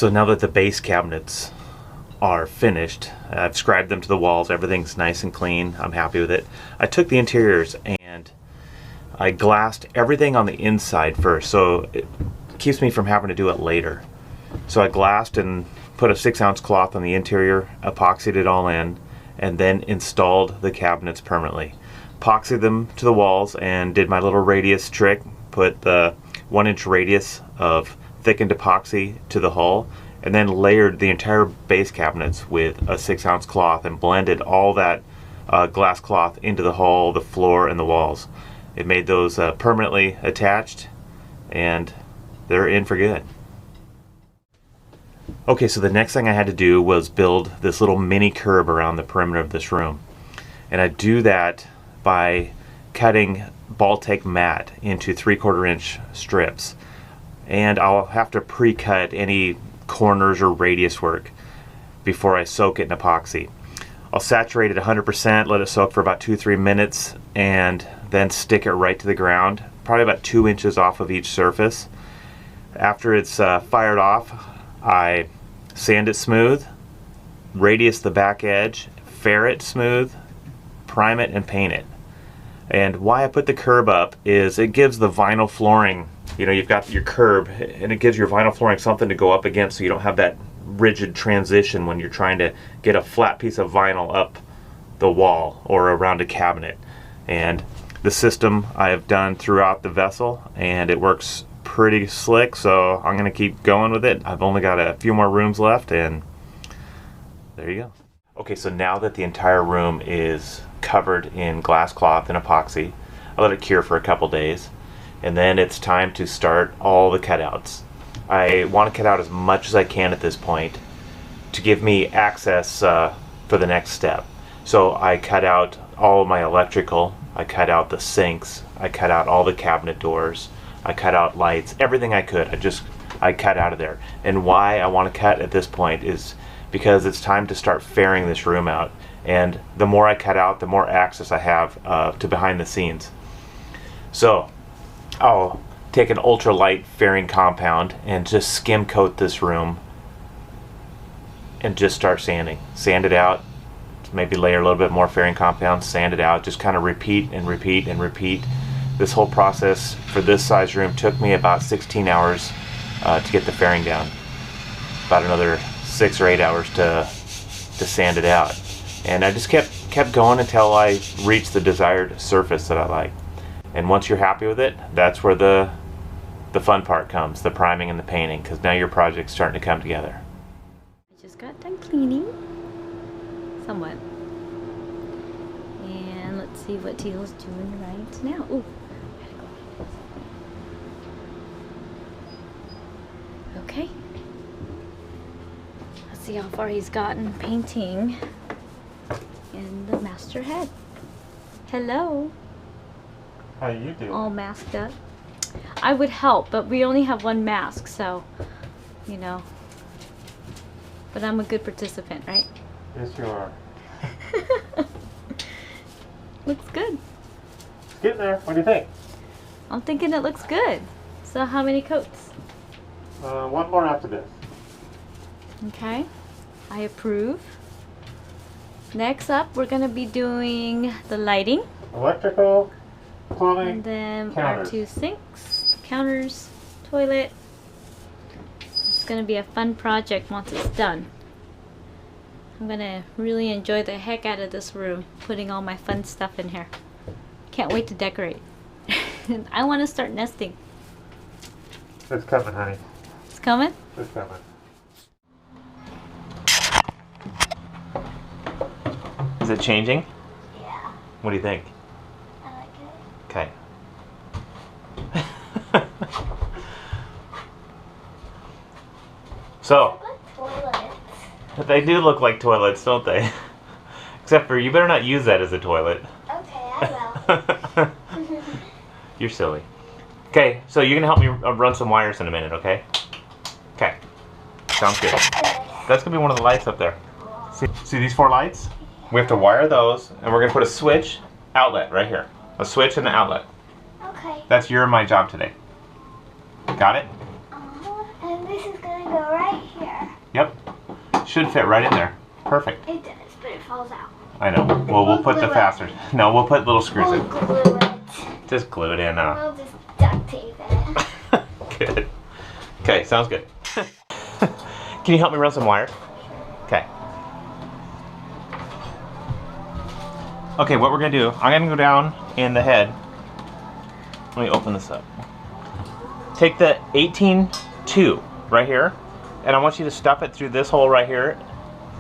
So now that the base cabinets are finished, I've scribed them to the walls, everything's nice and clean, I'm happy with it. I took the interiors and I glassed everything on the inside first, so it keeps me from having to do it later. So I glassed and put a 6-ounce cloth on the interior, epoxied it all in, and then installed the cabinets permanently. Epoxied them to the walls and did my little radius trick, put the 1-inch radius of thickened epoxy to the hull, and then layered the entire base cabinets with a 6-ounce cloth and blended all that glass cloth into the hull, the floor, and the walls. It made those permanently attached, and they're in for good. Okay, so the next thing I had to do was build this little mini curb around the perimeter of this room. And I do that by cutting Baltic mat into 3/4 inch strips. And I'll have to pre-cut any corners or radius work before I soak it in epoxy. I'll saturate it 100%, let it soak for about 2-3 minutes, and then stick it right to the ground, probably about 2 inches off of each surface. After it's fired off, I sand it smooth, radius the back edge, ferret smooth, prime it, and paint it. And why I put the curb up is it gives the vinyl flooring, you know, you've got your curb, and it gives your vinyl flooring something to go up against so you don't have that rigid transition when you're trying to get a flat piece of vinyl up the wall or around a cabinet. And the system I have done throughout the vessel, and it works pretty slick, so I'm going to keep going with it. I've only got a few more rooms left, and there you go. Okay, so now that the entire room is covered in glass cloth and epoxy, I let it cure for a couple days, and then it's time to start all the cutouts. I want to cut out as much as I can at this point to give me access for the next step. So I cut out all of my electrical, I cut out the sinks, I cut out all the cabinet doors, I cut out lights, everything I could. I cut out of there. And why I want to cut at this point is because it's time to start fairing this room out. And the more I cut out, the more access I have to behind the scenes. So I'll take an ultralight fairing compound and just skim coat this room and just start sanding. Sand it out, maybe layer a little bit more fairing compound, sand it out, just kind of repeat and repeat and repeat. This whole process for this size room took me about 16 hours to get the fairing down. About another 6 or 8 hours to sand it out. And I just kept going until I reached the desired surface that I like. And once you're happy with it, that's where the fun part comes, the priming and the painting, because now your project's starting to come together. I just got done cleaning, somewhat. And let's see what Teal's doing right now. Ooh. Okay. Let's see how far he's gotten painting in the master head. Hello. How you doing? All masked up. I would help, but we only have one mask, so, you know. But I'm a good participant, right? Yes, you are. Looks good. It's getting there. What do you think? I'm thinking it looks good. So how many coats? One more after this. Okay. I approve. Next up, we're going to be doing the lighting. Electrical, plumbing, and then counters. our 2 sinks, counters, toilet. It's going to be a fun project once it's done. I'm going to really enjoy the heck out of this room, putting all my fun stuff in here. Can't wait to decorate. I want to start nesting. It's coming, honey. It's coming? It's coming. Is it changing? Yeah, What do you think? I like it. Okay. So, Like toilets. they do look like toilets, don't they? Except for you better not use that as a toilet. Okay, I will. You're silly. Okay, so you're gonna help me run some wires in a minute, okay? Okay. Sounds good. That's gonna be one of the lights up there. See these 4 lights? We have to wire those, and we're gonna put a switch outlet right here. A switch and an outlet. Okay. That's your and my job today. Got it? And this is gonna go right here. Yep. Should fit right in there. Perfect. It does, but it falls out. I know. Well, we'll put the fasteners. No, we'll put little screws We'll in. glue it. Just glue it in now. We'll just duct tape it. Good. Okay, sounds good. Can you help me run some wire? Okay. Okay, what we're gonna do, I'm gonna go down in the head. Let me open this up. Take the 18-2 right here, and I want you to stuff it through this hole right here.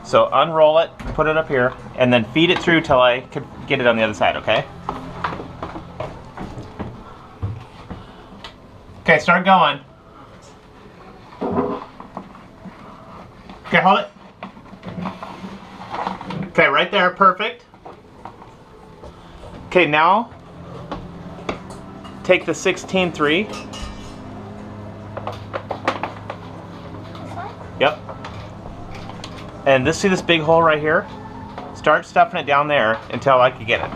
So unroll it, put it up here, and then feed it through till I can get it on the other side, okay? Okay, start going. Okay, hold it. Okay, right there, perfect. Okay, now take the 16-3. Yep. And see this big hole right here? Start stuffing it down there until I can get it.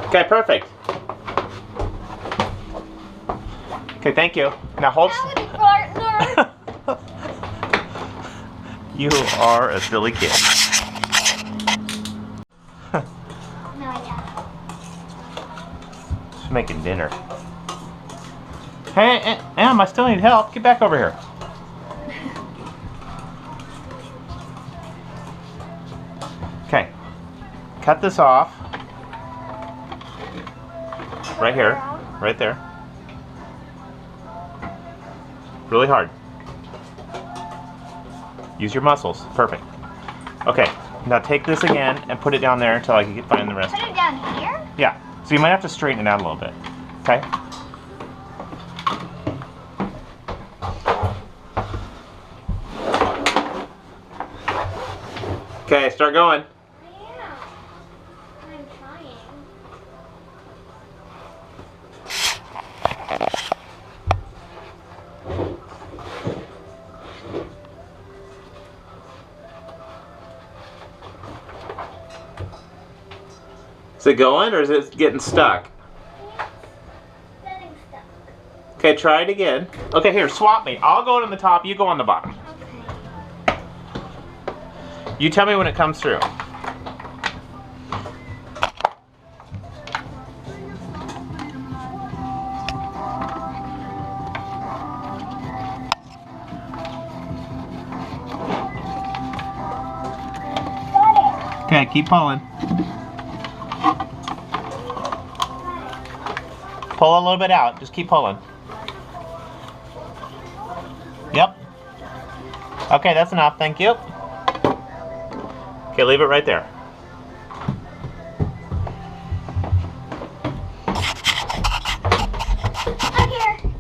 Okay, perfect. Okay, thank you. Now hold. Partner. You are a silly kid. No, yeah. Just making dinner. Hey, Em, I still need help. Get back over here. Okay. Cut this off. Right here. Right there. Really hard. Use your muscles. Perfect. Okay. Now take this again and put it down there until I can find the rest. Put it down here? Yeah. So you might have to straighten it out a little bit. Okay? Okay, start going. Yeah. I'm trying. Is it going or is it getting stuck? Getting stuck. Okay, try it again. Okay, here, swap me. I'll go on the top, you go on the bottom. Okay. You tell me when it comes through. Got Okay, keep pulling. Pull a little bit out. Just keep pulling. Yep. Okay, that's enough. Thank you. Okay, leave it right there. it. I'm here.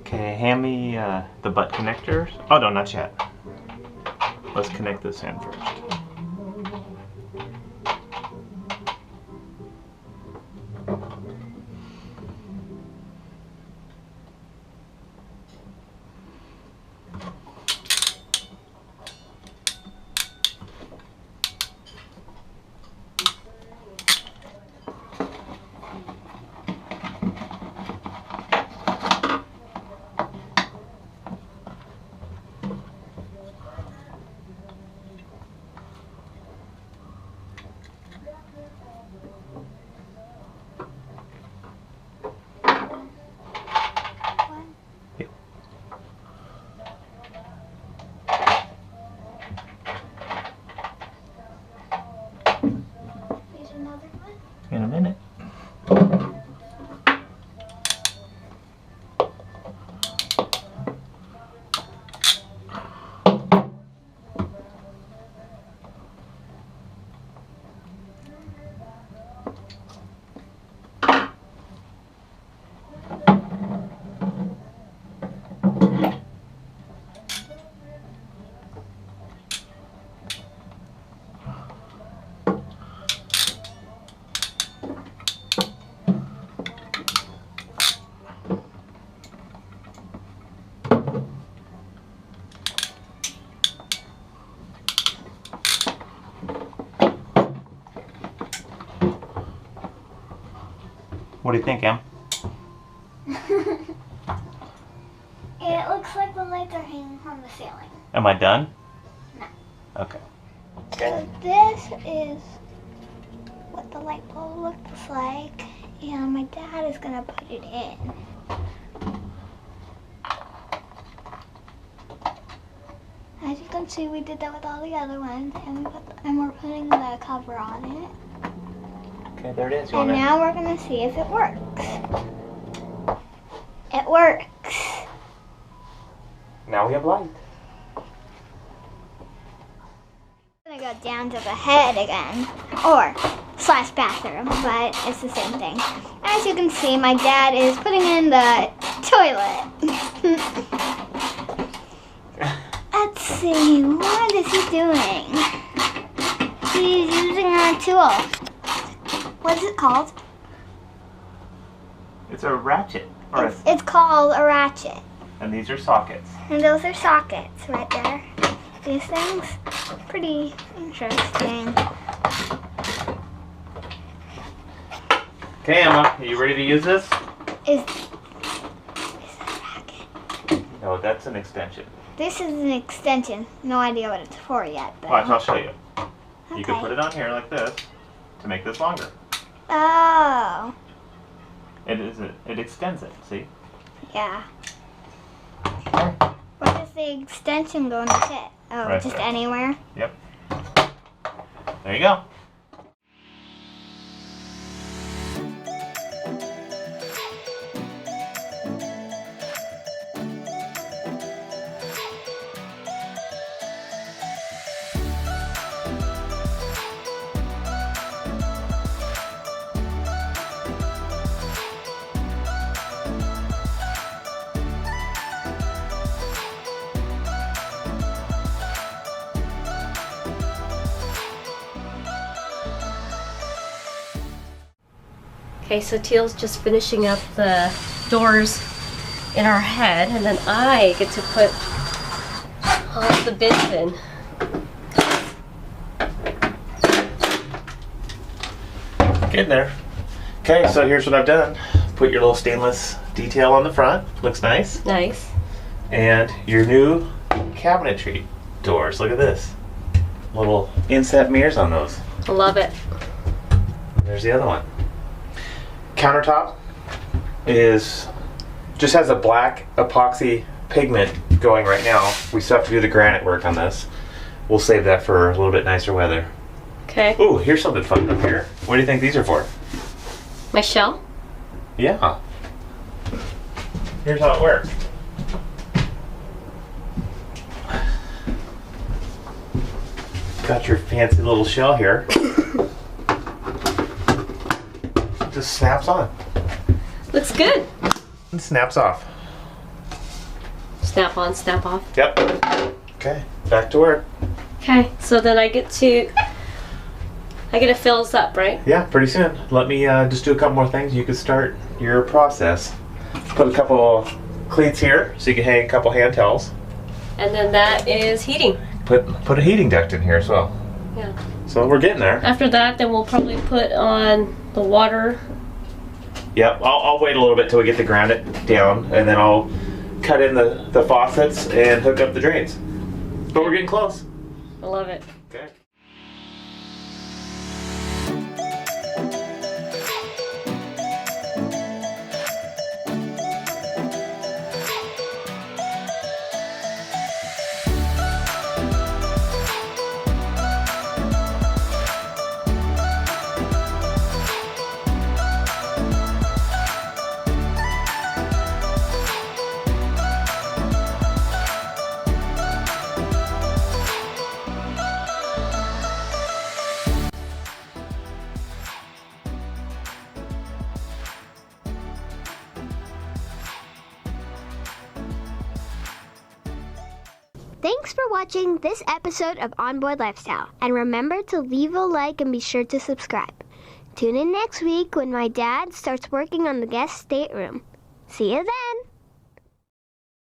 Okay, hand me the butt connectors. Oh no, not yet. Let's connect this in first. What do you think, Em? It looks like the lights are hanging from the ceiling. Am I done? No. Okay. So this is what the light bulb looks like, and my dad is gonna put it in. As you can see, we did that with all the other ones, and we're putting the cover on it. Okay, there it is. You And wanna... now we're gonna see if it works. It works. Now we have light. I'm gonna go down to the head again, or slash bathroom, but it's the same thing. As you can see, my dad is putting in the toilet. Let's see, what is he doing? He's using a tool. What is it called? It's a ratchet. Or It's called a ratchet. and these are sockets. And those are sockets right there. These things, pretty interesting. Okay, Emma, are you ready to use this? Is that a racket? No, that's an extension. This is an extension. No idea what it's for yet. But Watch, I'll show you. okay. You can put it on here like this to make this longer. Oh, It extends it, see? yeah. Where does the extension go in the kit? Oh, Right just there. anywhere? Yep. There you go. Okay, so Teal's just finishing up the doors in our head, and then I get to put all the bits in. Getting there. Okay, so here's what I've done. Put your little stainless detail on the front. Looks nice. Nice. And your new cabinetry doors. Look at this. Little inset mirrors on those. I love it. There's the other one. Countertop just has a black epoxy pigment going right now. We still have to do the granite work on this. We'll save that for a little bit nicer weather. Okay. Ooh, here's something fun up here. What do you think these are for? My shell? Yeah. Here's how it works. Got your fancy little shell here. Just snaps on. Looks good. And snaps off. Snap on, snap off. Yep. Okay, back to work. Okay, so then I get to fill this up, right? Yeah, pretty soon. Let me just do a couple more things. You can start your process. Put a couple cleats here so you can hang a couple hand towels. And then that is heating. Put a heating duct in here as well. Yeah. So we're getting there. After that, then we'll probably put on the water. Yep, I'll wait a little bit till we get the granite down, and then I'll cut in the faucets and hook up the drains. But we're getting close. I love it. Okay. Thanks for watching this episode of Onboard Lifestyle. And remember to leave a like and be sure to subscribe. Tune in next week when my dad starts working on the guest stateroom. See you then!